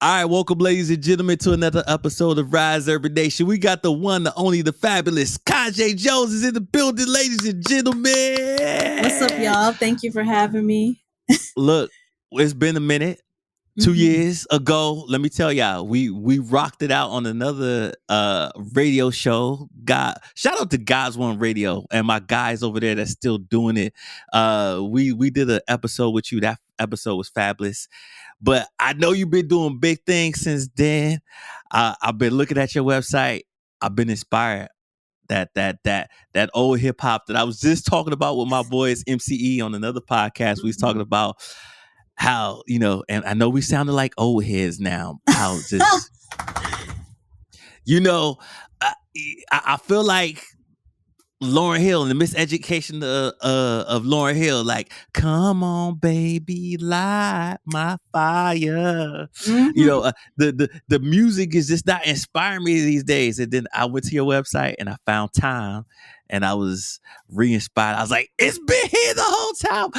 All right, welcome, ladies and gentlemen, to another episode of Rise Urban Nation. We got the one, the only, the fabulous Kajé Jones is in the building, ladies and gentlemen. What's up, y'all? Thank you for having me. Look, it's been a minute. 2 years ago, let me tell y'all, we rocked it out on another radio show. Shout out to God's One Radio and my guys over there that's still doing it. We did an episode with you. That episode was fabulous. But I know you've been doing big things since then. I've been looking at your website. I've been inspired. That old hip hop that I was just talking about with my boys MCE on another podcast. We was talking about how, and I know we sounded like old heads now. How just, I feel like Lauryn Hill and the miseducation of Lauryn Hill, like, come on, baby, light my fire. The music is just not inspiring me these days. And then I went to your website and I found Time and I was re-inspired. I was like, it's been here the whole time.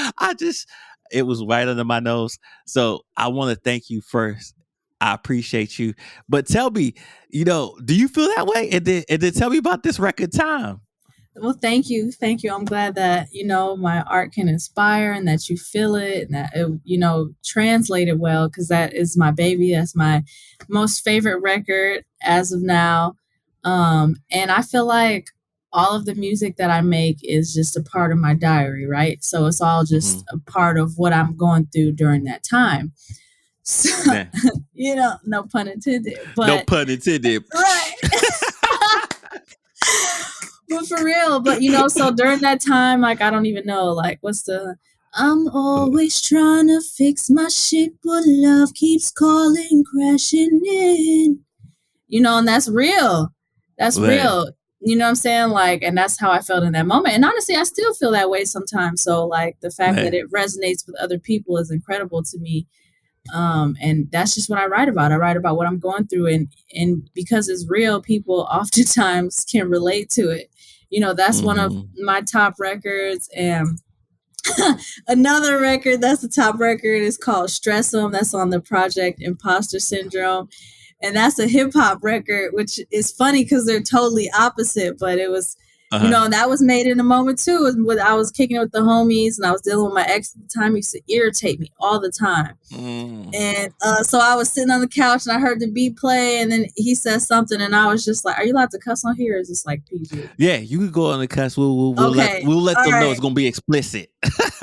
It was right under my nose. So I want to thank you first. I appreciate you. But tell me, do you feel that way? And then tell me about this record Time. Well, thank you. Thank you. I'm glad that, my art can inspire and that you feel it and that it, translated well, because that is my baby. That's my most favorite record as of now. And I feel like all of the music that I make is just a part of my diary, right? So it's all just a part of what I'm going through during that time. So, no pun intended. But, no pun intended. Right. But for real, so during that time, like, I don't even know, like, I'm always trying to fix my shit, but love keeps calling, crashing in, and that's real. That's real. You know what I'm saying? Like, and that's how I felt in that moment. And honestly, I still feel that way sometimes. So, like, the fact that it resonates with other people is incredible to me. And that's just what I write about. I write about what I'm going through, and because it's real, people oftentimes can relate to it. That's one of my top records. And another record that's the top record is called Stressome. That's on the project Impostor Syndrome. And that's a hip hop record, which is funny because they're totally opposite, but it was, that was made in a moment too. I was kicking it with the homies and I was dealing with my ex at the time. He used to irritate me all the time. And so I was sitting on the couch and I heard the beat play and then he said something and I was just like, are you allowed to cuss on here? Or is this like PG? Yeah, you can go on the cuss. We'll let them know it's going to be explicit.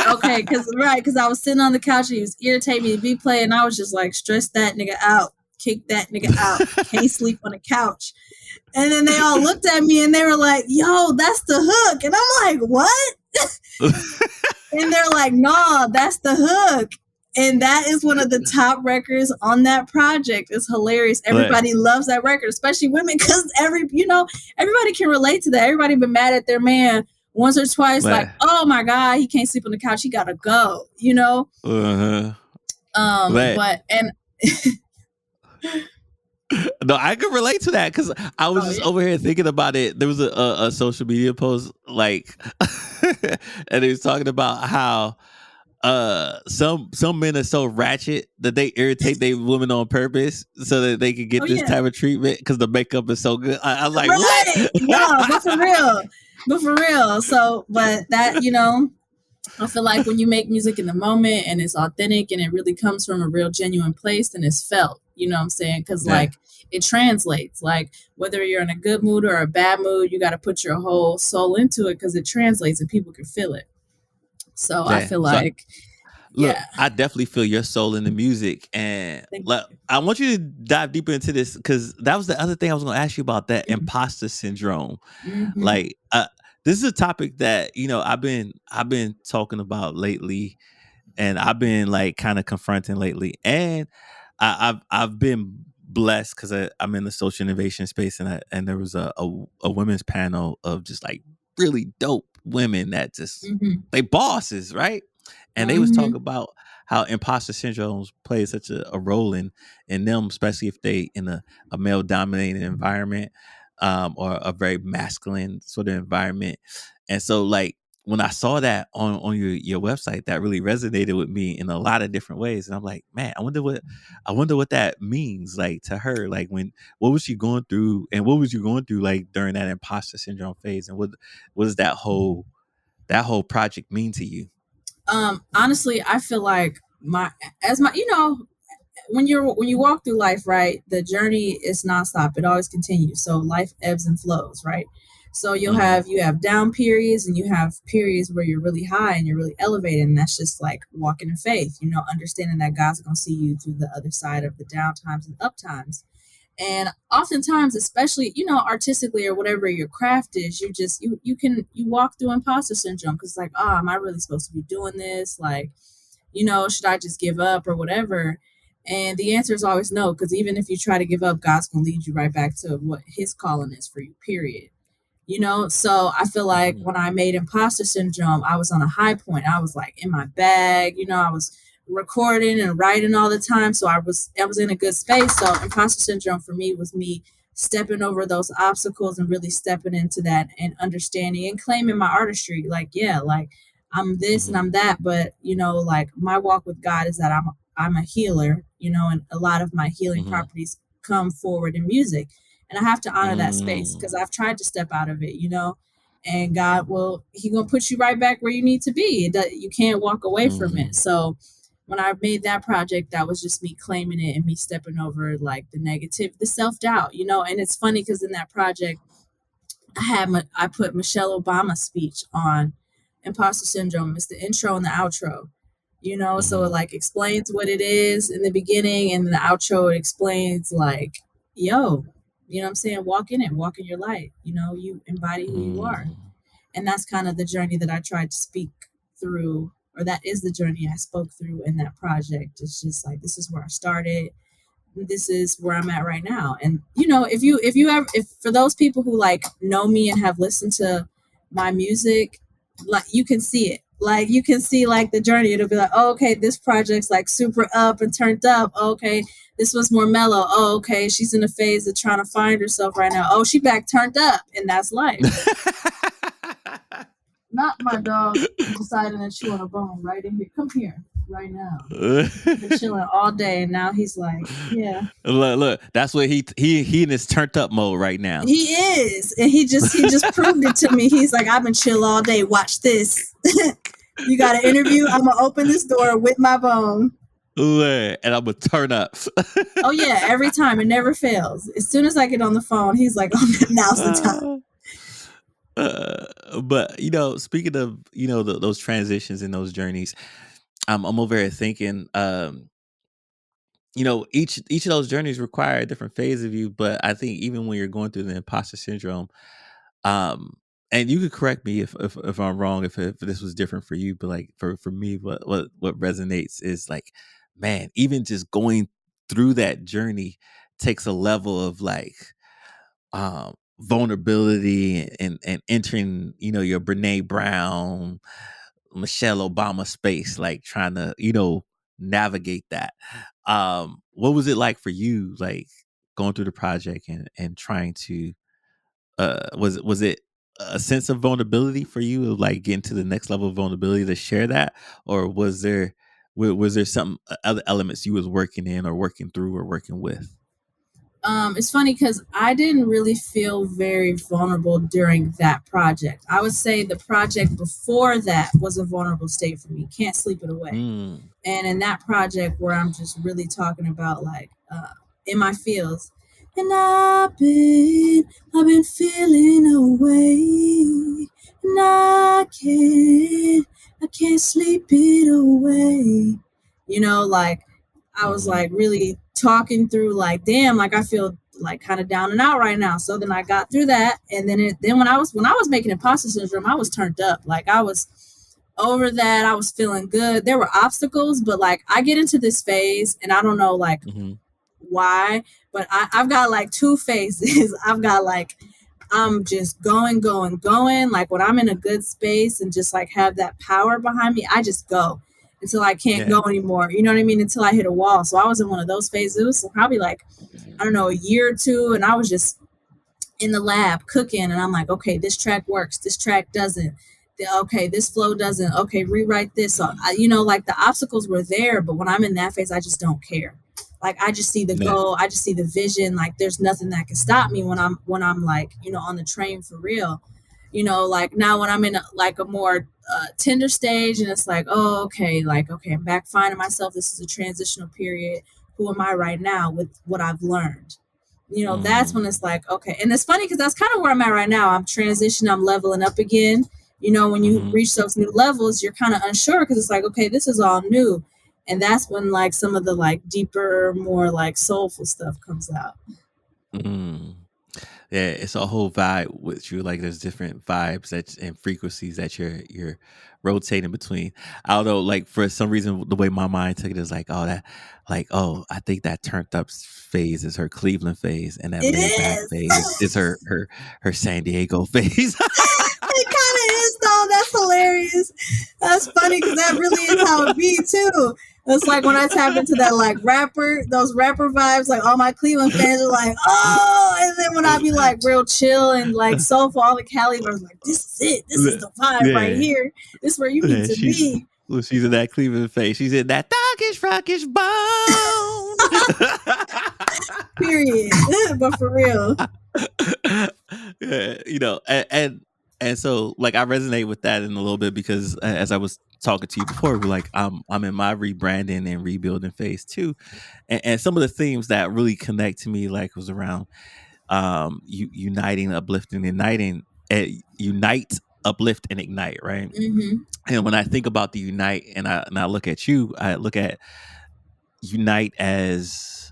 Okay, because I was sitting on the couch and he was irritating me, the beat play, and I was just like, stress that nigga out. Kick that nigga out. Can't sleep on the couch. And then they all looked at me and they were like, yo, that's the hook. And I'm like, what? And they're like, nah, that's the hook. And that is one of the top records on that project. It's hilarious. Everybody loves that record, especially women, because everybody can relate to that. Everybody been mad at their man once or twice, like, oh my God, he can't sleep on the couch. He gotta go, But No, I can relate to that because I was over here thinking about it. There was a social media post, like, and he was talking about how some men are so ratchet that they irritate their women on purpose so that they can get this type of treatment because the makeup is so good. I was like, what? No, but for real. So, but that, I feel like when you make music in the moment and it's authentic and it really comes from a real genuine place, then it's felt, you know what I'm saying? Because like it translates, like whether you're in a good mood or a bad mood, you got to put your whole soul into it because it translates and people can feel it. So I feel like, look, I definitely feel your soul in the music. And I want you to dive deeper into this because that was the other thing I was going to ask you about, that imposter syndrome. Like, this is a topic that, I've been talking about lately and I've been like kind of confronting lately. And I've been blessed because I'm in the social innovation space and there was a women's panel of just like really dope women that just they bosses, right? And they was talking about how imposter syndrome plays such a role in them, especially if they in a male dominated environment or a very masculine sort of environment. And so like when I saw that on your website, that really resonated with me in a lot of different ways. And I'm like, man, I wonder what that means, like, to her. Like, what was she going through, and what was you going through, like, during that imposter syndrome phase, and what does that whole project mean to you? Honestly, I feel like when you walk through life, right, the journey is nonstop. It always continues. So life ebbs and flows, right? So Mm-hmm. you have down periods, and you have periods where you're really high and you're really elevated, and that's just like walking in faith, understanding that God's gonna see you through the other side of the down times and up times. And oftentimes, especially, artistically or whatever your craft is, you walk through imposter syndrome, because like, oh, am I really supposed to be doing this? Like, should I just give up or whatever? And the answer is always no, because even if you try to give up, God's going to lead you right back to what his calling is for you, period. So I feel like Mm-hmm. when I made imposter syndrome, I was on a high point. I was like in my bag, I was recording and writing all the time. So I was in a good space. So imposter syndrome for me was me stepping over those obstacles and really stepping into that and understanding and claiming my artistry. Like, yeah, like I'm this and Mm-hmm. I'm that, but like my walk with God is that I'm a healer, and a lot of my healing Mm-hmm. properties come forward in music. And I have to honor that space, Mm-hmm. because I've tried to step out of it, and God will, he gonna put you right back where you need to be. You can't walk away from it. Mm-hmm. So when I made that project, that was just me claiming it and me stepping over like the negative, the self-doubt, and it's funny because in that project, I put Michelle Obama's speech on imposter syndrome. It's the intro and the outro, so it Mm-hmm. like explains what it is in the beginning, and in the outro it explains like, yo, what I'm saying, walk in it, walk in your light, you embody who you are. Mm-hmm. And that's kind of the journey that I tried to speak through, or that is the journey I spoke through in that project. It's just like, this is where I started, this is where I'm at right now. And if for those people who like know me and have listened to my music, like you can see it. Like you can see like the journey. It'll be like, oh, okay, this project's like super up and turned up. Oh, okay, this was more mellow. Oh, okay, she's in a phase of trying to find herself right now. Oh, she back turned up, and that's life. Not my dog deciding to chew on a bone right in here. Come here right now. Been chilling all day, and now he's like, yeah. Look, that's what he in his turned up mode right now. He is, and he just proved it to me. He's like, I've been chill all day. Watch this. You got an interview? I'm gonna open this door with my bone. And I'm gonna turn up. Oh yeah, every time, it never fails. As soon as I get on the phone, he's like, "Oh, now's the time." But speaking of those transitions and those journeys, I'm over here thinking, each of those journeys require a different phase of you. But I think even when you're going through the imposter syndrome, um, and you could correct me if I'm wrong, if this was different for you, but like for me, what resonates is like, man, even just going through that journey takes a level of like vulnerability and entering, your Brene Brown, Michelle Obama space, like trying to, navigate that. What was it like for you, like going through the project and trying to was it a sense of vulnerability for you, of like getting to the next level of vulnerability to share that, or was there some other elements you was working in or working through or working with? It's funny because I didn't really feel very vulnerable during that project. I would say the project before that was a vulnerable state for me. Can't sleep it away. Mm. And in that project where I'm just really talking about like in my feels, and I've been feeling away, and I can't sleep it away. Like I was Mm-hmm. like really talking through like, damn, like I feel like kind of down and out right now. So then I got through that, and then when I was making imposter syndrome, I was turned up. Like I was over that. I was feeling good. There were obstacles, but like I get into this phase, and I don't know like Mm-hmm. why, but I've got like two phases. I've got like, I'm just going, going, going. Like when I'm in a good space and just like have that power behind me, I just go until I can't Yeah. go anymore. You know what I mean? Until I hit a wall. So I was in one of those phases. It was probably like, I don't know, a year or two. And I was just in the lab cooking, and I'm like, okay, this track works, this track doesn't, okay, this flow doesn't, okay, rewrite this. So like the obstacles were there, but when I'm in that phase, I just don't care. Like I just see the Yeah. goal, I just see the vision. Like there's nothing that can stop me when I'm like, on the train for real. Like now when I'm in like a more tender stage, and it's like, oh, okay, like, okay, I'm back finding myself. This is a transitional period. Who am I right now with what I've learned? That's when it's like, okay. And it's funny because that's kind of where I'm at right now. I'm transitioning, I'm leveling up again. When you reach those new levels, you're kind of unsure because it's like, okay, this is all new. And that's when like some of the like deeper, more like soulful stuff comes out. Mm. Yeah, it's a whole vibe with you. Like there's different vibes and frequencies that you're rotating between. I don't know, like for some reason the way my mind took it is like, oh, that, like, oh, I think that turned up phase is her Cleveland phase, and that It laid back is. phase is her San Diego phase. It kind of is though. That's hilarious. That's funny because that really is how it be too. It's like when I tap into that like those rapper vibes, like all my Cleveland fans are like, oh, and then when I be like real chill and like soulful, all the Cali bros like, this is it. This is the vibe right Yeah, here. This is where you need yeah, to be. she's in that Cleveland phase. She's in that doggish rockish bone. Period. But for real. Yeah, and so like I resonate with that in a little bit because as I was talking to you before, we're like I'm in my rebranding and rebuilding phase too, and some of the themes that really connect to me like was around uniting, uplifting, igniting, unite, uplift, and ignite, right? Mm-hmm. And when I think about the unite, and I look at you, I look at unite as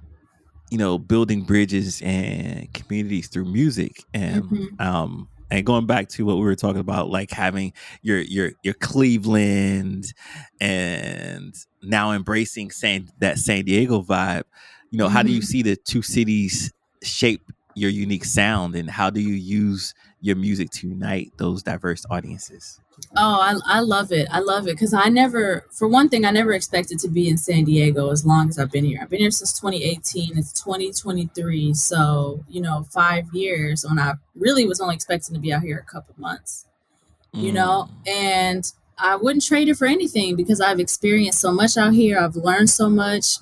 building bridges and communities through music, Mm-hmm. and going back to what we were talking about, like having your Cleveland and now embracing that San Diego vibe. How do you Mm-hmm. see the two cities shape your unique sound, and how do you use your music to unite those diverse audiences? Oh, I love it. I love it because for one thing, I never expected to be in San Diego as long as I've been here. I've been here since 2018. It's 2023. So, 5 years when I really was only expecting to be out here a couple months, Mm. and I wouldn't trade it for anything because I've experienced so much out here. I've learned so much,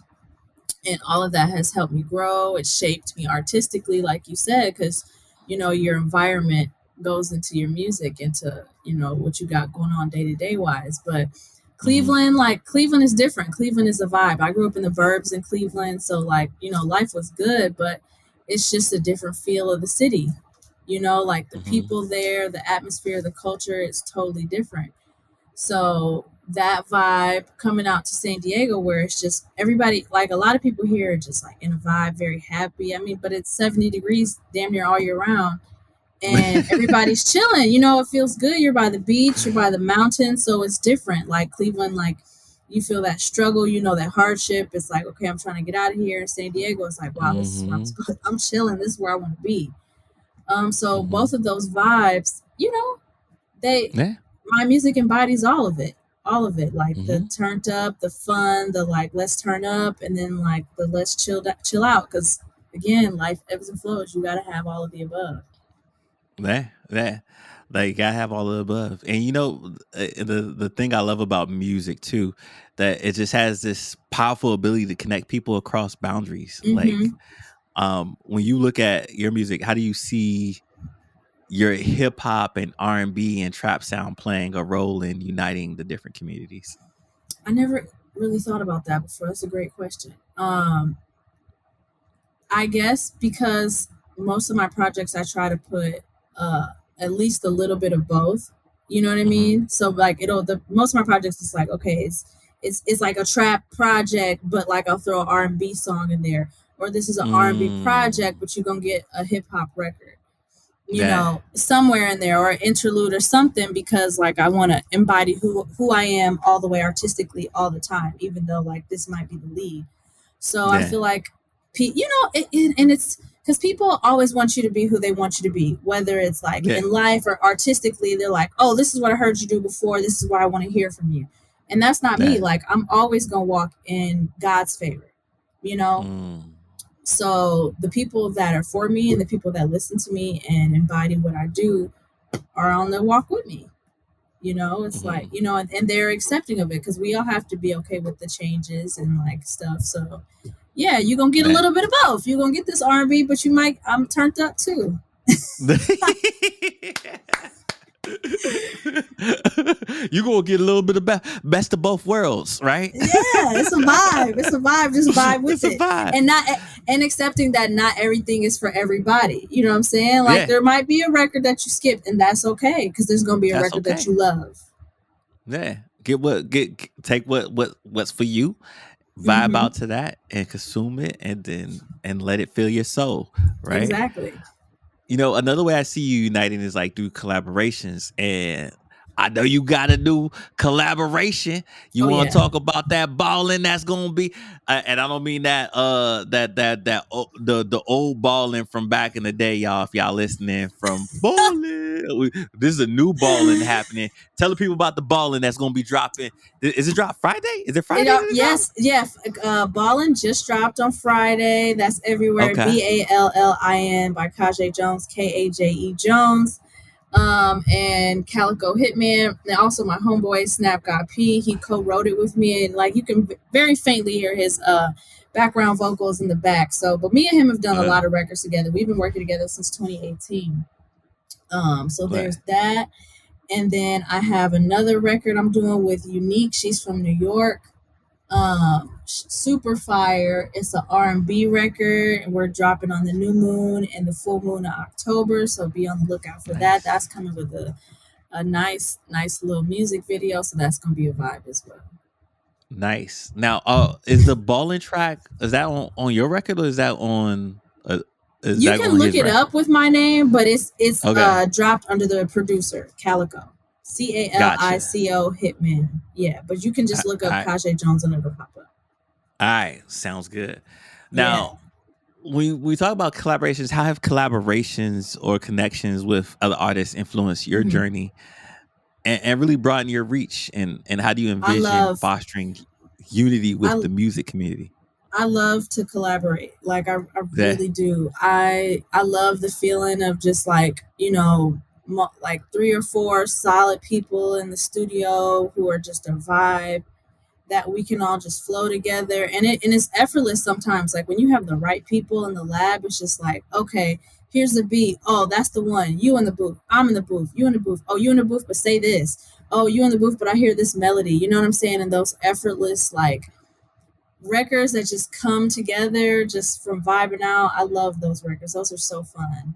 and all of that has helped me grow. It shaped me artistically, like you said, because your environment goes into your music, into what you got going on day to day wise. But Hmm. Cleveland is different. Cleveland is a vibe. I grew up in the burbs in Cleveland, so like life was good, but it's just a different feel of the city. Like the Hmm. people there, the atmosphere, the culture, it's totally different. So that vibe coming out to San Diego, where it's just everybody, like a lot of people here are just like in a vibe, very happy. I mean, but it's 70 degrees damn near all year round, and everybody's chilling. It feels good. You're by the beach, you're by the mountains, so it's different. Like Cleveland, like you feel that struggle, that hardship. It's like, okay, I'm trying to get out of here. In San Diego, it's like, wow, this is where Hmm. I'm chilling. This is where I want to be. So Hmm. both of those vibes, they Yeah. my music embodies all of it. All of it, like the Hmm. turned up, the fun, the like let's turn up, and then like the let's chill out. Because again, life ebbs and flows. You got to have all of the above. That like I have all of the above, and the thing I love about music too, that it just has this powerful ability to connect people across boundaries. Like, Mm-hmm. when you look at your music, how do you see your hip hop and R&B and trap sound playing a role in uniting the different communities? I never really thought about that before. That's a great question. I guess because most of my projects I try to put uh at least a little bit of both. You know what I Hmm. mean? So like the most of my projects is like, okay, it's like a trap project, but like I'll throw an R&B song in there, or this is an R&B project, Mm. but you're gonna get a hip hop record, Yeah. somewhere in there, or an interlude or something, because like I want to embody who I am all the way artistically all the time, even though like this might be the lead. So I Yeah. feel like, and it's because people always want you to be who they want you to be, whether it's like Yeah. in life or artistically. They're like, oh, this is what I heard you do before. This is what I want to hear from you. And that's not me. Yeah. Like, I'm always going to walk in God's favor, you know? Mm. So the people that are for me and the people that listen to me and embody what I do are on the walk with me. It's like, and they're accepting of it, because we all have to be okay with the changes and like stuff. So yeah, you're gonna get a little bit of both. You're gonna get this R&B, but I'm turned up too. You gonna get a little bit of best of both worlds, right? Yeah, it's a vibe. It's a vibe. Just vibe with it, vibe. and accepting that not everything is for everybody. You know what I'm saying? Like there might be a record that you skip, and that's okay, because there's gonna be a record that you love. Yeah, take what's for you, vibe out to that, and consume it, and let it fill your soul, right? Exactly. Another way I see you uniting is like through collaborations, and I know you got a new collaboration. You want to talk about that balling that's gonna be, and I don't mean that the old balling from back in the day, y'all. If y'all listening from balling, this is a new balling happening. Tell the people about the balling that's gonna be dropping. Is it drop Friday? Is it Friday? Yes, yeah. Ballin just dropped on Friday. That's everywhere. Okay. Ballin by Kajé Jones, Kaje Jones. And Calico Hitman, and also my homeboy Snap God P. He co-wrote it with me, and like you can very faintly hear his background vocals in the back. So, but me and him have done a lot of records together. We've been working together since 2018. So there's that, and then I have another record I'm doing with Unique. She's from New York. Super fire. It's an R&B record, and we're dropping on the new moon and the full moon of October, so be on the lookout for that. That's coming with a nice little music video, so that's gonna be a vibe as well. Nice. Now, is the balling track, is that on your record, or is that on you can look it up with my name, but it's dropped under the producer Calico. Calico Hitman. Yeah, but you can just look up Kajé Jones and it'll pop up. All right, sounds good. Now, when we talk about collaborations, how have collaborations or connections with other artists influenced your journey and really broaden your reach? And how do you envision fostering unity with the music community? I love to collaborate. Like I really do. I love the feeling of just like, like 3 or 4 solid people in the studio who are just a vibe, that we can all just flow together, and it's effortless sometimes. Like when you have the right people in the lab, it's just like, okay, here's the beat. Oh, that's the one. You in the booth. I'm in the booth. You in the booth. Oh, you in the booth, but say this. Oh, you in the booth, but I hear this melody. You know what I'm saying? And those effortless like records that just come together just from vibing out. I love those records. Those are so fun.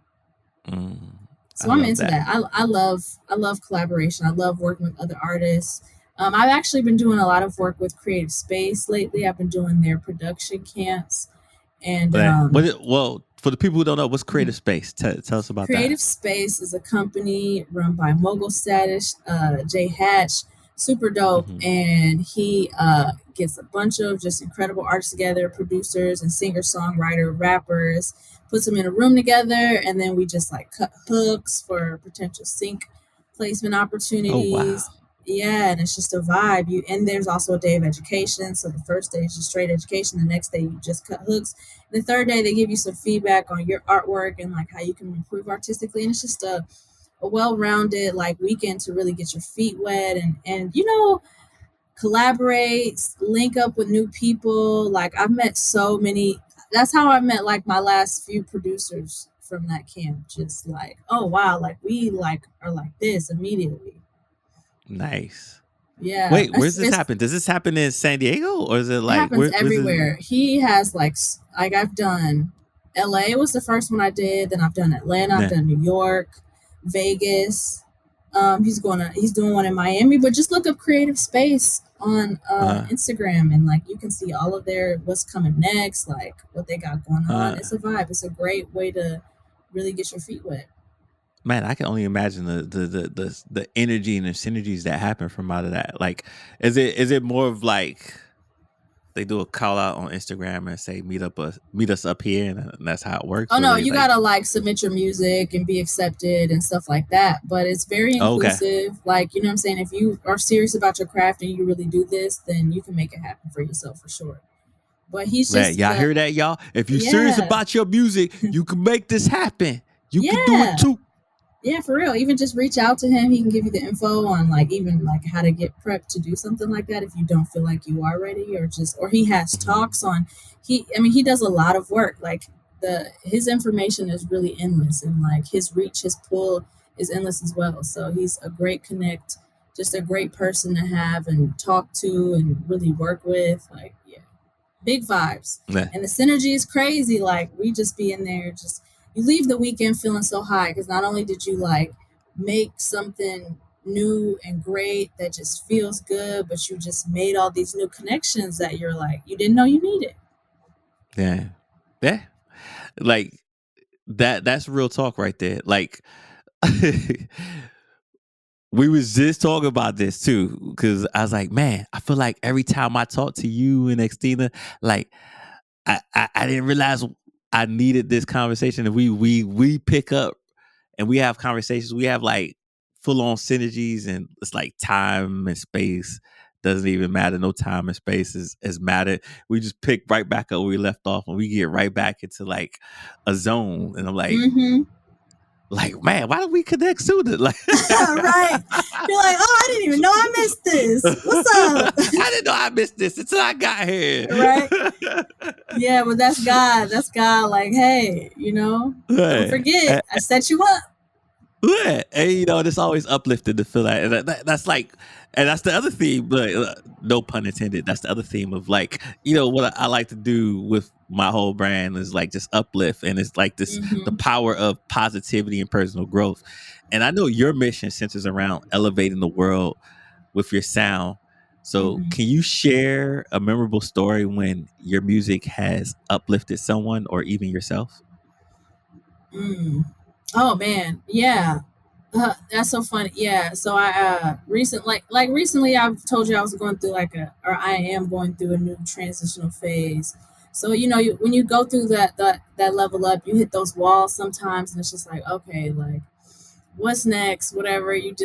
So I'm into that. I love collaboration. I love working with other artists. I've actually been doing a lot of work with Creative Space lately. I've been doing their production camps. And well, for the people who don't know, what's Creative Space? Tell us about Creative Space is a company run by Mogul Status, Jay Hatch, super dope. And he gets a bunch of just incredible artists together, producers and singer-songwriter, rappers, puts them in a room together, and then we just like cut hooks for potential sync placement opportunities. Oh, wow. Yeah, and it's just a vibe. And there's also a day of education. So the first day is just straight education. The next day you just cut hooks. The third day they give you some feedback on your artwork and like how you can improve artistically. And it's just a well-rounded like weekend to really get your feet wet and collaborate, link up with new people. Like I've met so many. That's how I met like my last few producers from that camp. Just like, oh wow, like we like are like this immediately. Nice. Yeah. Wait, where's this happen? Does this happen in San Diego, or is it like it happens everywhere? He has like I've done LA was the first one I did, then I've done Atlanta, I've done New York, Vegas. He's doing one in Miami, but just look up Creative Space on Instagram and like you can see all of their what's coming next, like what they got going on. It's a vibe. It's a great way to really get your feet wet. Man, I can only imagine the energy and the synergies that happen from out of that. Like, is it more of like they do a call out on Instagram and say meet us up here, and that's how it works? Oh no, you gotta like submit your music and be accepted and stuff like that. But it's very inclusive. Okay. Like, you know what I'm saying? If you are serious about your craft and you really do this, then you can make it happen for yourself for sure. But he's just y'all hear that, y'all? If you're serious about your music, you can make this happen. You can do it too. Yeah, for real. Even just reach out to him. He can give you the info on like even like how to get prepped to do something like that if you don't feel like you are ready, or he has Mhm. talks on he does a lot of work. Like the his information is really endless, and like his reach, his pull is endless as well. So he's a great connect, just a great person to have and talk to and really work with. Like, yeah, big vibes. Yeah. And the synergy is crazy. Like we just be in there, just you leave the weekend feeling so high because not only did you like make something new and great that just feels good, but you just made all these new connections that you're like you didn't know you needed. Yeah. Yeah. Like that's real talk right there. Like we was just talking about this too, because I was like, man, I feel like every time I talk to you and Xtina, like I didn't realize I needed this conversation. And we pick up and we have conversations. We have like full on synergies, and it's like time and space doesn't even matter. No time and space is matter. We just pick right back up where we left off, and we get right back into like a zone. And I'm Mm-hmm. like, man, why don't we connect sooner? Like, Right. You're like, oh, I didn't even know I missed this. What's up? I didn't know I missed this until I got here. Right. Yeah, but that's God. That's God. Like, hey, don't Right. forget, I set you up. Yeah, and it's always uplifting to feel that. And that's like, and that's the other theme, but no pun intended. That's the other theme of like, what I like to do with my whole brand is like just uplift, and it's like this the Mm-hmm. power of positivity and personal growth. And I know your mission centers around elevating the world with your sound. So, Mm-hmm. can you share a memorable story when your music has uplifted someone or even yourself? Mm. Oh man, yeah. That's so funny. Yeah. So I recently I've told you I was going through or I am going through a new transitional phase. So when you go through that level up, you hit those walls sometimes, and it's just like okay, like what's next, whatever. You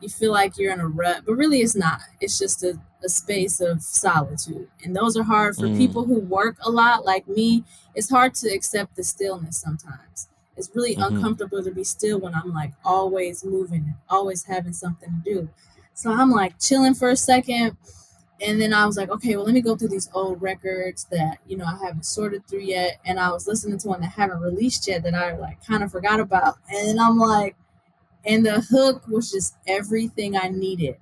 feel like you're in a rut, but really it's not. It's just a space of solitude, and those are hard for people Mm, who work a lot like me. It's hard to accept the stillness sometimes. It's really hmm uncomfortable to be still when I'm like always moving, always having something to do. So I'm like chilling for a second, and then I was like, okay, well, let me go through these old records that I haven't sorted through yet, and I was listening to one that haven't released yet that I like kind of forgot about, and I'm like, and the hook was just everything I needed.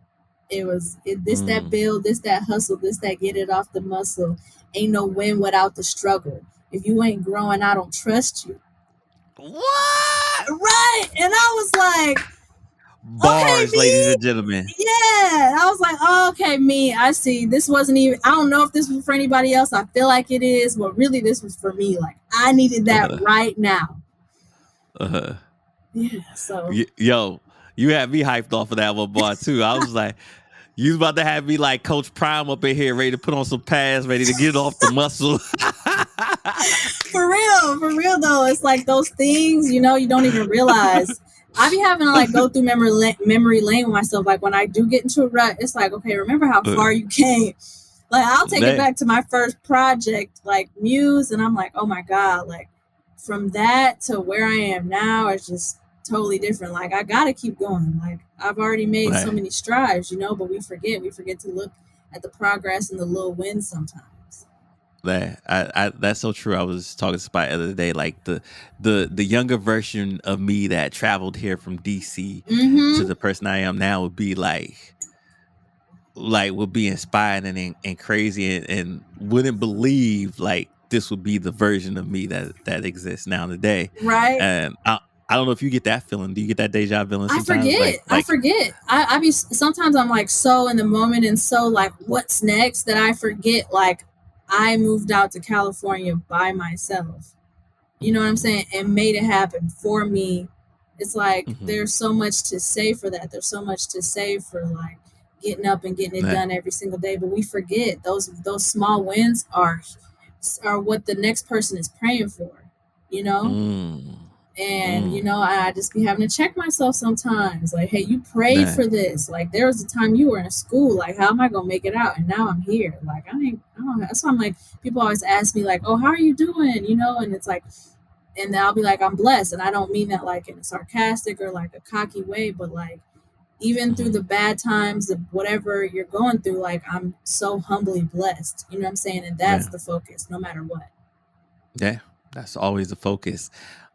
This that mm. build, this that hustle, this that get it off the muscle. Ain't no win without the struggle. If you ain't growing, I don't trust you. What? Right. And I was like, okay, Bars, ladies me. and gentlemen. Yeah. I was like, oh, okay, me. I see. This wasn't even, I don't know if this was for anybody else. I feel like it is, but really this was for me. Like I needed that Uh, right now. uh, Yeah. So yo, you had me hyped off of that one bar too. I was like, you was about to have me like Coach Prime up in here, ready to put on some pads, ready to get off the muscle. for real though, it's like those things you don't even realize. I be having to like go through memory lane with myself. Like when I do get into a rut, it's like, okay, remember how far you came. Like I'll take it Man, back to my first project, like Muse, and I'm like, oh my god, like from that to where I am now, it's just totally different. Like I gotta keep going. Like I've already made so man, many strides, but we forget to look at the progress and the little wins sometimes. man. That's so true. I was talking to Spot the other day, like the younger version of me that traveled here from DC to Mm-hmm. the person I am now would be would be inspired and crazy and wouldn't believe like this would be the version of me that exists now today. Right. And I don't know if you get that feeling. Do you get that deja feeling I sometimes? forget. I forget. I be sometimes I'm like so in the moment and so like what's next that I forget like I moved out to California by myself. You know what I'm mm, saying? And made it happen for me. It's like mhm, there's so much to say for that. There's so much to say for like getting up and getting it yeah, done every single day. But we forget those small wins are what the next person is praying for. You know? mm, And mm, I just be having to check myself sometimes like, hey, you prayed yeah, for this. Like there was a time you were in school, like how am I gonna make it out, and now I'm here. Like I don't, that's why I'm like, people always ask me like, oh, how are you doing, and it's like And I'll be like, I'm blessed. And I don't mean that like in a sarcastic or like a cocky way, but like even through the bad times of whatever you're going through, like I'm so humbly blessed. You know what I'm saying? And that's Yeah. the focus, no matter what. Yeah. That's always the focus.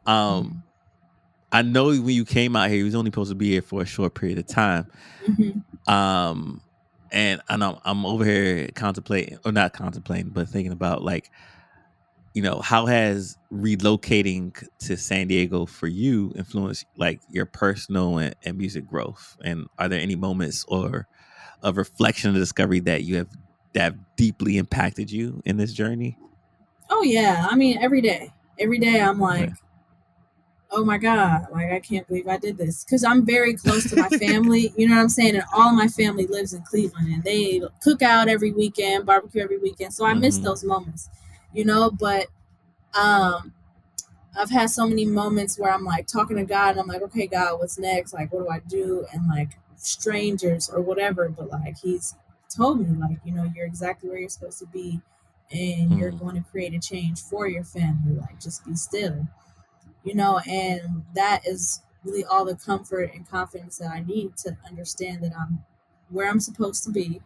I know when you came out here, you was only supposed to be here for a short period of time. And I'm over here contemplating, or not contemplating, but thinking about like, how has relocating to San Diego for you influenced like your personal and music growth? And are there any moments or of reflection or discovery that have deeply impacted you in this journey? Oh yeah. I mean, every day I'm like, Yeah. oh my God, like I can't believe I did this. Cause I'm very close to my family, you know what I'm saying? And all my family lives in Cleveland and they cook out every weekend, barbecue every weekend. So I miss those moments, but I've had so many moments where I'm like talking to God and I'm like, okay, God, what's next? Like, what do I do? And like strangers or whatever, but like he's told me, like, you're exactly where you're supposed to be and you're going to create a change for your family. Like, just be still, and that is really all the comfort and confidence that I need to understand that I'm where I'm supposed to be,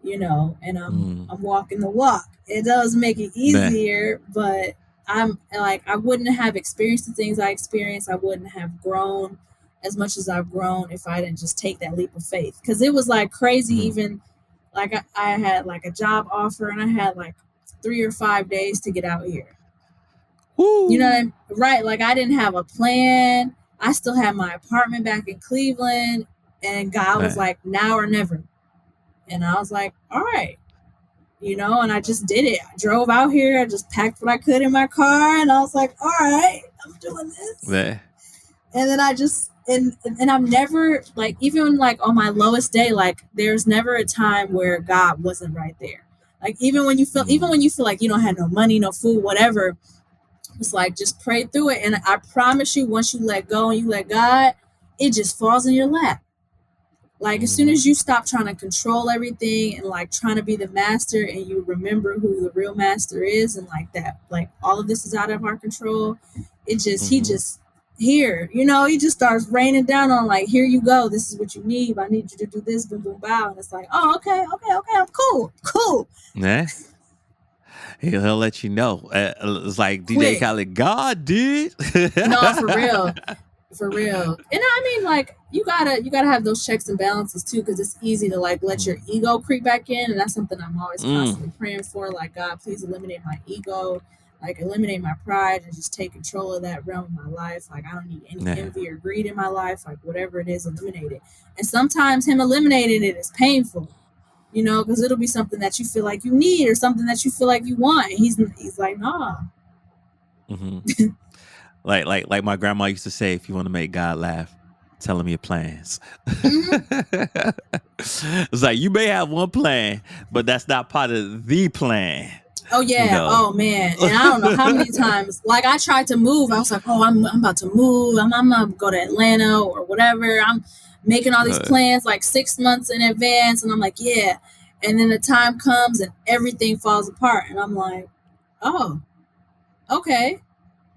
and I'm walking the walk. It does make it easier, but I'm like, I wouldn't have experienced the things I experienced. I wouldn't have grown as much as I've grown if I didn't just take that leap of faith. Cause it was like crazy. Even like I had like a job offer and I had like 3 or 5 days to get out here. Woo. You know what I mean? Right. Like I didn't have a plan. I still had my apartment back in Cleveland and God was like, now or never. And I was like, all right, and I just did it. I drove out here. I just packed what I could in my car and I was like, all right, I'm doing this. And then I just, and I'm never like, even like on my lowest day, like there's never a time where God wasn't right there. Like even when you feel like you don't have no money, no food, whatever, it's like, just pray through it. And I promise you, once you let go and you let God, it just falls in your lap. Like as soon as you stop trying to control everything and like trying to be the master and you remember who the real master is and like that, like all of this is out of our control. It just, he just here, he just starts raining down on like, here you go. This is what you need. I need you to do this, boom, boom, bow. And it's like, oh, okay. I'm cool. Yeah. He'll let you know. It's like DJ Khaled, God did. No, for real. And I mean, like you gotta have those checks and balances too, because it's easy to like let your ego creep back in, and that's something I'm always constantly praying for. Like, God, please eliminate my ego, like eliminate my pride, and just take control of that realm of my life. Like I don't need any envy or greed in my life. Like whatever it is, eliminate it. And sometimes him eliminating it is painful. Because it'll be something that you feel like you need or something that you feel like you want. And he's like, nah. Like my grandma used to say, if you want to make God laugh, tell him your plans. It's like, you may have one plan, but that's not part of the plan. Oh yeah. Oh man. And I don't know how many times, like I tried to move. I was like, oh, I'm about to move. I'm gonna go to Atlanta or whatever. I'm making all these plans like 6 months in advance. And I'm like, yeah. And then the time comes and everything falls apart. And I'm like, oh, okay,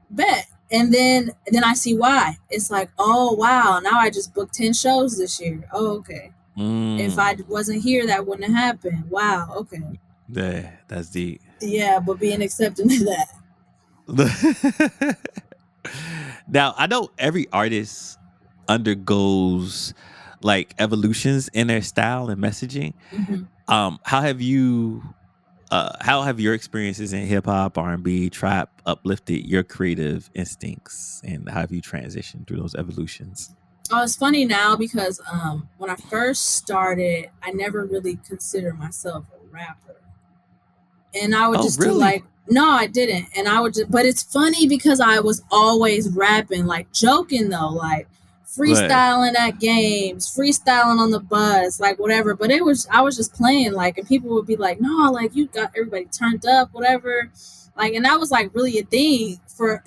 bet. And then I see why. It's like, oh wow, now I just booked 10 shows this year. Oh, okay. If I wasn't here, that wouldn't have happened. Wow, okay. Yeah, that's deep. Yeah, but being accepting of that. Now, I know every artist undergoes like evolutions in their style and messaging. How have your experiences in hip hop, R&B, trap uplifted your creative instincts, and how have you transitioned through those evolutions? Oh, it's funny now because when I first started, I never really considered myself a rapper, and I would just do like, no, I didn't, and I would just, but it's funny because I was always rapping, like joking though, like freestyling at games, freestyling on the bus, like whatever. But I was just playing, like, and people would be like, no, like you got everybody turned up, whatever. Like, and that was like really a thing for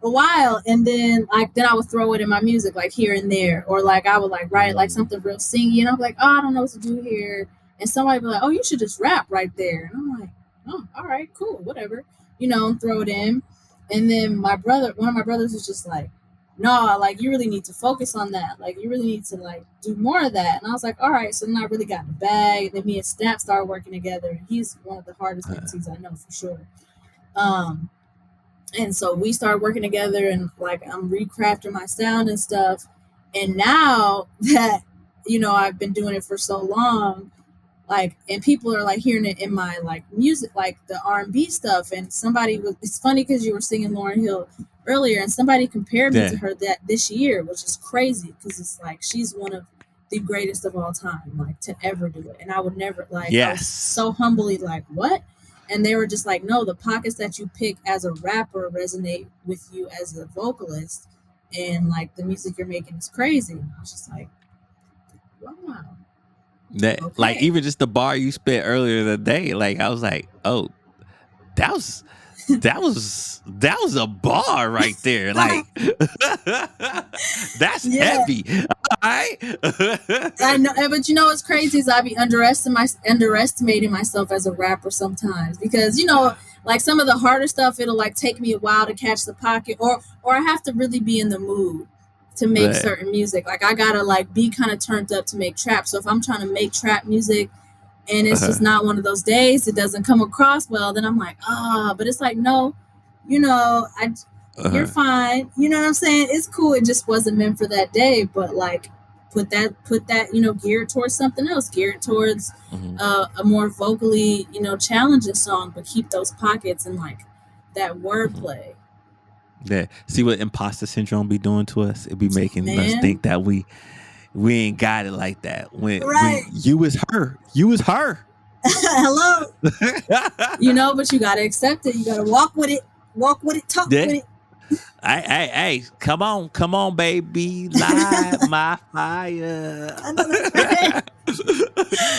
a while. And then I would throw it in my music, like here and there, or like I would like write like something real singy, and I'm like, oh, I don't know what to do here. And somebody would be like, oh, you should just rap right there. And I'm like, oh, all right, cool, whatever, and throw it in. And then one of my brothers was just like, no, like you really need to focus on that. Like you really need to like do more of that. And I was like, all right. So then I really got in the bag. And then me and Snap started working together. He's one of the hardest MCs I know for sure. And so we started working together, and like I'm recrafting my sound and stuff. And now that I've been doing it for so long, like, and people are like hearing it in my like music, like the R&B stuff. And it's funny because you were singing Lauryn Hill earlier, and somebody compared me to her that this year, which is crazy because it's like she's one of the greatest of all time, like to ever do it. And I would never I was so humbly like, what? And they were just like, no, the pockets that you pick as a rapper resonate with you as a vocalist, and like the music you're making is crazy. And I was just like, wow. That like even just the bar you spit earlier today, like I was like, oh, that was a bar right there. Like that's heavy. All right. I know, but what's crazy is I be underestimating myself as a rapper sometimes, because like some of the harder stuff, it'll like take me a while to catch the pocket, or I have to really be in the mood to make certain music. Like I gotta like be kind of turned up to make trap. So if I'm trying to make trap music and it's just not one of those days, it doesn't come across well, then I'm like, but it's like, no, you're fine. You know what I'm saying? It's cool. It just wasn't meant for that day. But like, put that, gear it towards something else. Gear it towards a more vocally, challenging song, but keep those pockets and like that wordplay. Yeah. See what imposter syndrome be doing to us? It be making us think that we ain't got it like that. When you was her. Hello. But you gotta accept it. You gotta walk with it, talk with it. Hey, come on, baby, light my fire.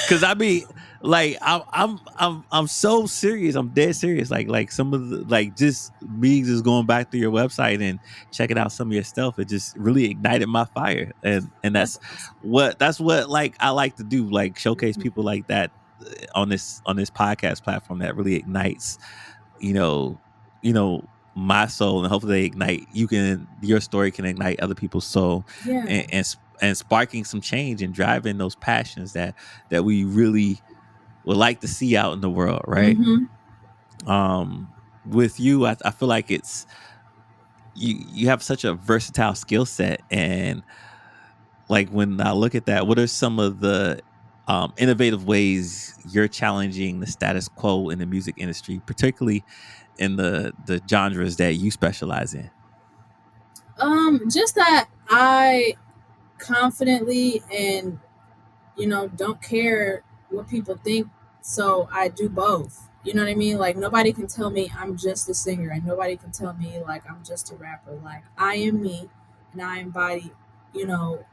Cause I mean, like I'm so serious. I'm dead serious. Like some of the just me just going back through your website and checking out some of your stuff. It just really ignited my fire, and that's what like I like to do. Like showcase people like that on this podcast platform that really ignites, my soul, and hopefully they ignite your story can ignite other people's soul, and sparking some change and driving those passions that we really would like to see out in the world, right? With you, I feel like it's you have such a versatile skill set, and like when I look at that, what are some of the innovative ways you're challenging the status quo in the music industry, particularly in the genres that you specialize in? Just that I confidently and don't care what people think, so I do both. You know what I mean? Like nobody can tell me I'm just a singer, and nobody can tell me like I'm just a rapper. Like I am me, and I embody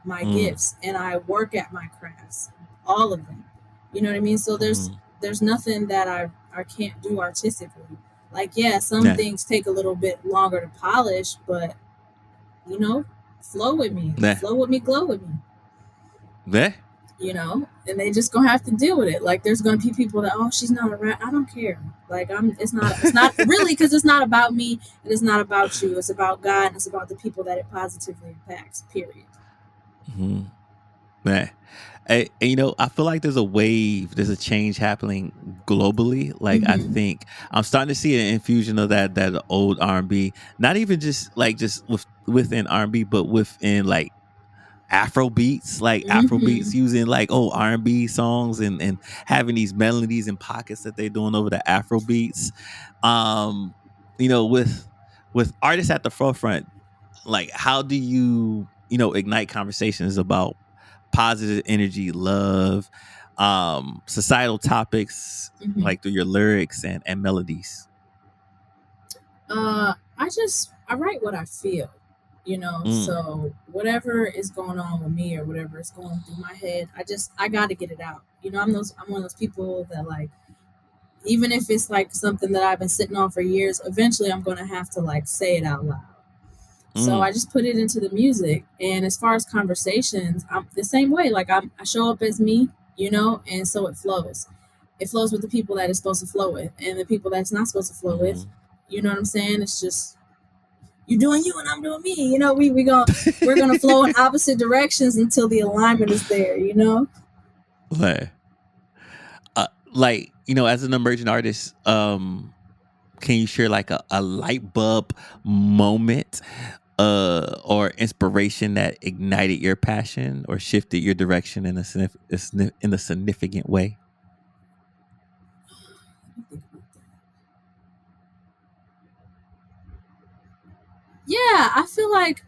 my gifts, and I work at my crafts, all of them. You know what I mean? So there's nothing that I can't do artistically. Like some things take a little bit longer to polish, but flow with me, glow with me. And they just gonna have to deal with it. Like there's gonna be people that, oh, she's not a rap. I don't care. Like it's not really, because it's not about me and it's not about you. It's about God, and it's about the people that it positively impacts, period. Man. And, I feel like there's a change happening globally. Like I think I'm starting to see an infusion of that old R&B, not even just within R&B, but within like Afro beats, using like old R&B songs and having these melodies and pockets that they're doing over the Afro beats. With artists at the forefront, like how do you ignite conversations about positive energy, love, societal topics, like through your lyrics and melodies? I write what I feel. So whatever is going on with me or whatever is going through my head, I got to get it out. I'm one of those people that like, even if it's like something that I've been sitting on for years, eventually I'm going to have to like say it out loud. So I just put it into the music. And as far as conversations, I'm the same way. Like I show up as me, and so it flows. It flows with the people that it's supposed to flow with, and the people that's not supposed to flow with. You know what I'm saying? It's just you doing you and I'm doing me. You know, we're gonna flow in opposite directions until the alignment is there. You know. Like, you know, as an emerging artist, can you share like a light bulb moment or inspiration that ignited your passion or shifted your direction in a significant way? Yeah, I feel like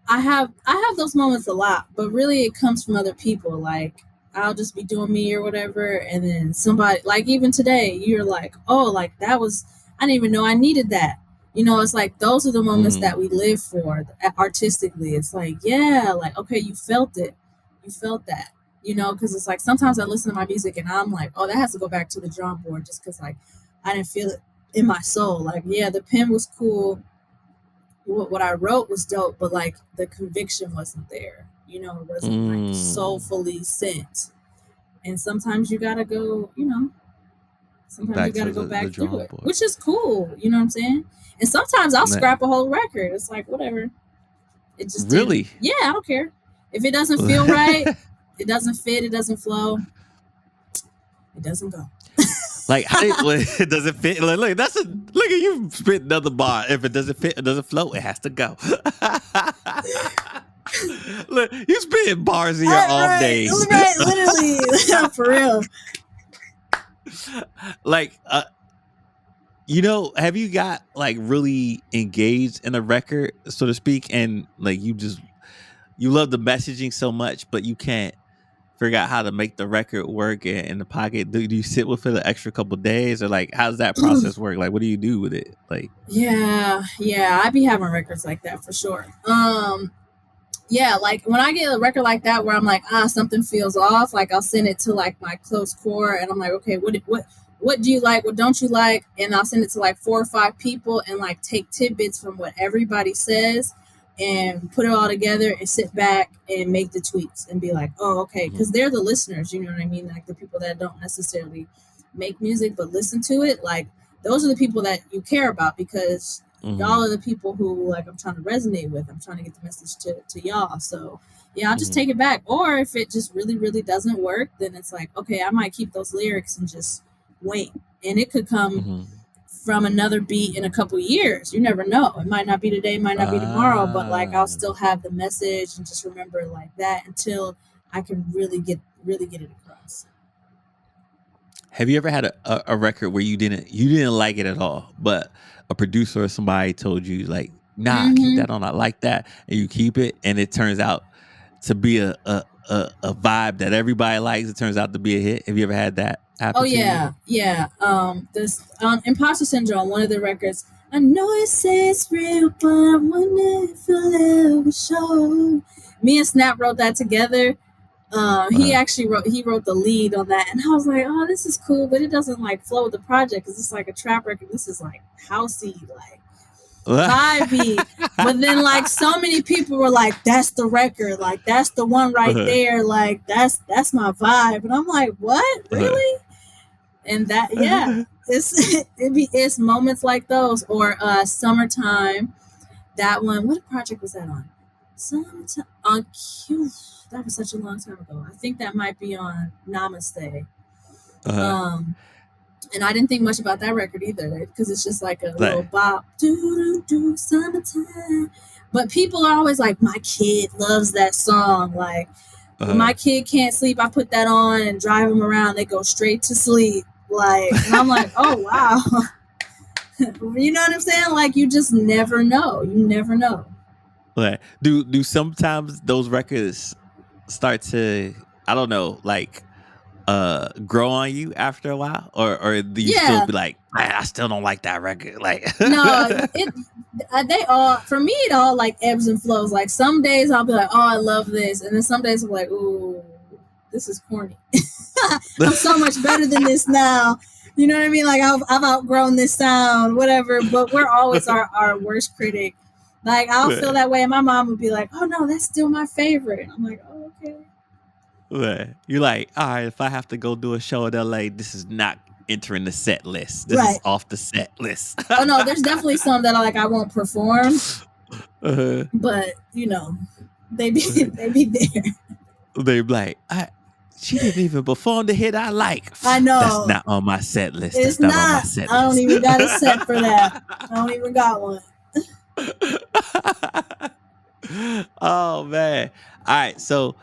I have those moments a lot, but really it comes from other people. Like I'll just be doing me or whatever, and then somebody, like even today, you're like, oh, like that was, I didn't even know I needed that. You know, it's like those are the moments that we live for artistically. It's like, yeah, like okay, you felt it, you felt that. You know, because it's like sometimes I listen to my music and I'm like, oh, that has to go back to the drum board just because like I didn't feel it in my soul. Like, yeah, the pen was cool, what I wrote was dope, but like the conviction wasn't there. You know, it wasn't like soulfully sent. And sometimes you gotta go, you know, sometimes Back you gotta to go the back through drawing it, board. which is cool. You know what I'm saying? And sometimes I'll scrap a whole record. It's like whatever. It just really didn't. Yeah, I don't care if it doesn't feel right. It doesn't fit. It doesn't flow. It doesn't go. Like, does it fit? Look, look at you spit another bar. If it doesn't fit, it doesn't flow. It has to go. Look, you spitting bars in your off days. Right, literally, for real. Like, you know, have you got like really engaged in a record, so to speak, and like you love the messaging so much, but you can't figure out how to make the record work in the pocket? Do you sit with it an extra couple days, or like how does that process work? Like, what do you do with it? Like, yeah, I be having records like that for sure. Yeah, like when I get a record like that where I'm like, something feels off, like I'll send it to like my close core and I'm like, okay, what do you like, what don't you like? And I'll send it to like 4 or 5 people and like take tidbits from what everybody says and put it all together and sit back and make the tweaks and be like, oh, okay, because they're the listeners, you know what I mean? Like the people that don't necessarily make music but listen to it, like those are the people that you care about because y'all are the people who like I'm trying to resonate with. I'm trying to get the message to y'all. So yeah, I'll just take it back. Or if it just really, really doesn't work, then it's like, okay, I might keep those lyrics and just wait. And it could come from another beat in a couple years. You never know. It might not be today, it might not be tomorrow, but like I'll still have the message and just remember like that until I can really get it across. have you ever had a record where you didn't like it at all, but a producer or somebody told you like, nah, keep that on, I like that, and you keep it, and it turns out to be a vibe that everybody likes? It turns out to be a hit. Have you ever had that happen? Oh yeah, yeah. This Impostor Syndrome, one of the records. I know it says real, but I wonder if it'll ever show. Me and Snap wrote that together. He actually wrote the lead on that, and I was like, oh, this is cool, but it doesn't like flow with the project because it's like a trap record. This is like housey, like vibey. But then like so many people were like, that's the record, like that's the one right there, like that's my vibe. And I'm like, what, really? And that, yeah, it's moments like those. Or Summertime, that one, what project was that on? Summertime on Q. That was such a long time ago. I think that might be on Namaste. And I didn't think much about that record either because it's just like a little bop, do summertime. But people are always like, my kid loves that song. Like, when my kid can't sleep, I put that on and drive them around. They go straight to sleep. Like, and I'm like, oh wow. You know what I'm saying? Like, you just never know. You never know. Like, do sometimes those records start to, I don't know, like grow on you after a while, or do you still be like, I still don't like that record? Like, no, they all, for me, it all like ebbs and flows. Like some days I'll be like, oh, I love this, and then some days I'm like, ooh, this is corny. I'm so much better than this now. You know what I mean? Like I've outgrown this sound, whatever. But we're always our worst critic. Like I'll feel that way, and my mom would be like, "Oh no, that's still my favorite." And I'm like, "Oh, okay." Right. You're like, all right, if I have to go do a show in LA, this is not entering the set list. This is Right. off the set list. Oh no, there's definitely some that I won't perform, uh, but they be there. they be like, she didn't even perform the hit I like. I That's know. not on my set list. It's That's not on my not. set I don't list. even got a set for that. I don't even got one. Oh man. All right, so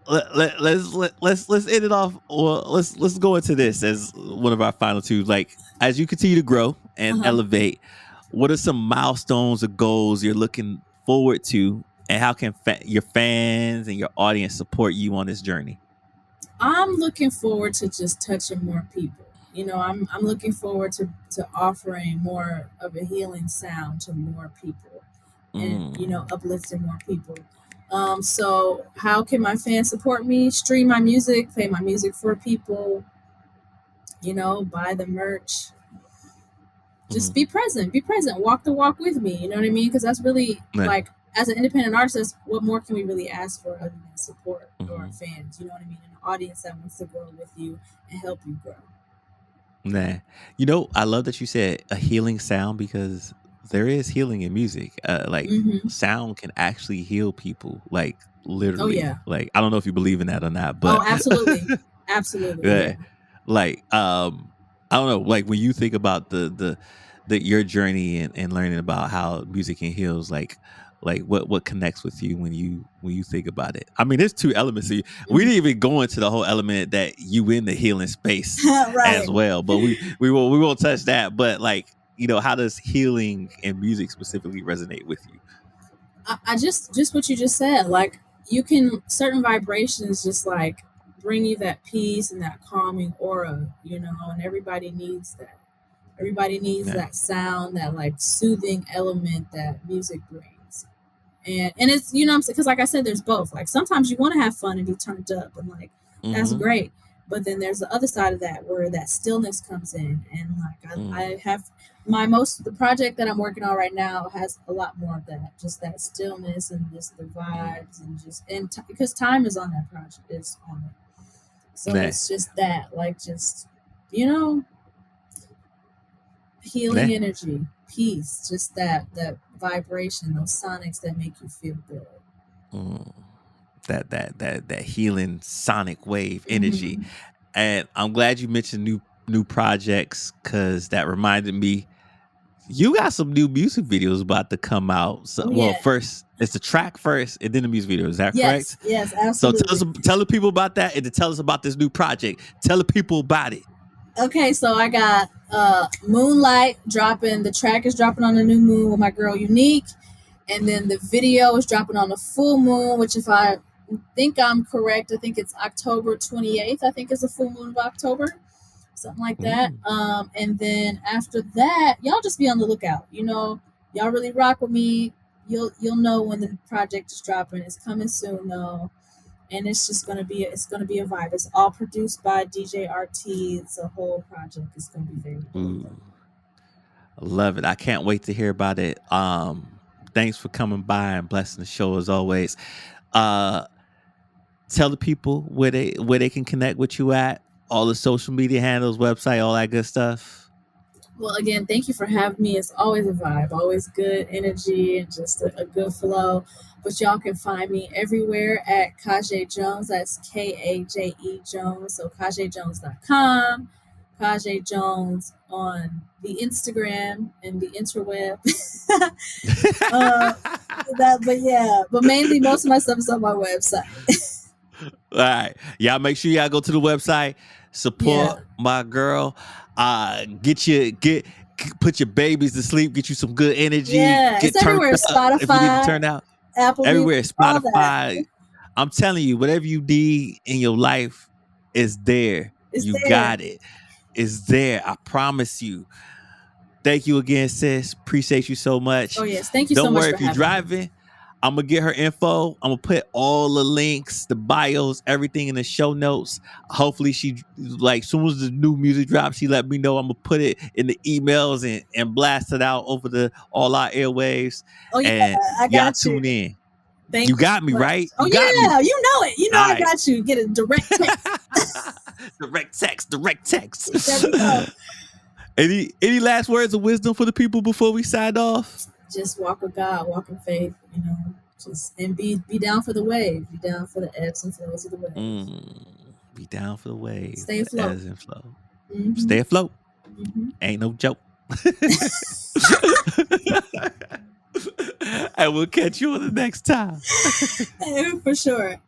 let's end it off. Well, let's go into this as one of our final two. Like, as you continue to grow and elevate, what are some milestones or goals you're looking forward to, and how can your fans and your audience support you on this journey? I'm looking forward to just touching more people. I'm looking forward to offering more of a healing sound to more people, and uplifting more people. So how can my fans support me? Stream my music, play my music for people. Buy the merch. Just be present. Be present. Walk the walk with me. You know what I mean? Because that's really like, as an independent artist, what more can we really ask for other than support or fans? You know what I mean? An audience that wants to grow with you and help you grow. Nah, I love that you said a healing sound, because there is healing in music. Like, sound can actually heal people, like literally. Oh yeah. Like, I don't know if you believe in that or not, but absolutely, absolutely. Yeah. Like, I don't know. Like, when you think about the your journey and learning about how music can heals, like what connects with you when you think about it. I mean, there's two elements here. We didn't even go into the whole element that you in the healing space right. as well, but we won't touch that. But like, how does healing and music specifically resonate with you? I just what you just said. Like, you can, certain vibrations just like bring you that peace and that calming aura, and everybody needs that. Everybody needs that sound, that like soothing element that music brings. And it's, I'm saying, because like I said, there's both. Like, sometimes you want to have fun and be turned up, and like that's great. But then there's the other side of that, where that stillness comes in, and like I have the project that I'm working on right now has a lot more of that, just that stillness and just the vibes, and because Time is on that project, it's on it. So it's just that, like, just healing energy, peace, just that vibration, those sonics that make you feel good. That healing sonic wave energy. And I'm glad you mentioned new projects, because that reminded me, you got some new music videos about to come out. So, well, first it's the track first, and then the music video. Is that correct? Yes, absolutely. So tell the people about that, and to tell us about this new project. Tell the people about it. Okay, so I got Moonlight dropping. The track is dropping on the new moon with my girl Unique, and then the video is dropping on the full moon, which, if I think I'm correct, I think it's October 28th. I think it's the full moon of October, something like that. And then after that, y'all just be on the lookout. Y'all really rock with me. You'll know when the project is dropping. It's coming soon though. And it's just gonna be a vibe. It's all produced by DJ RT. It's a whole project. It's gonna be very dope. I love it. I can't wait to hear about it. Thanks for coming by and blessing the show as always. Tell the people where they can connect with you at, all the social media handles, website, all that good stuff. Well, again, thank you for having me. It's always a vibe, always good energy, and just a good flow. But y'all can find me everywhere at Kajé Jones. That's Kaje Jones. So KajéJones.com, Kajé Jones on the Instagram and the interweb. But mainly most of my stuff is on my website. All right, y'all make sure y'all go to the website, support my girl. Put your babies to sleep, get you some good energy. It's everywhere. Spotify, if you didn't turn out, Apple, everywhere. Spotify. I'm telling you, whatever you need in your life is there. Got it. It's there. I promise you. Thank you again, sis. Appreciate you so much. Oh yes, thank you so much. Don't worry if you're driving. I'm gonna get her info. I'm gonna put all the links, the bios, everything in the show notes. Hopefully, she, like, soon as the new music drops, she let me know. I'm gonna put it in the emails and blast it out over all our airwaves. Oh yeah, and I got y'all tune in. Thank You got me, so right? Oh, You got me. yeah, you know it. You know All I right. got you. Get a direct text. Direct text. There we go. Any last words of wisdom for the people before we sign off? Just walk with God, walk in faith, and be down for the wave, be down for the ebbs and flows of the wave. Be down for the wave, Stay the afloat. ebbs and flow. Mm-hmm. Stay afloat. Mm-hmm. Ain't no joke. I will catch you on the next time. For sure.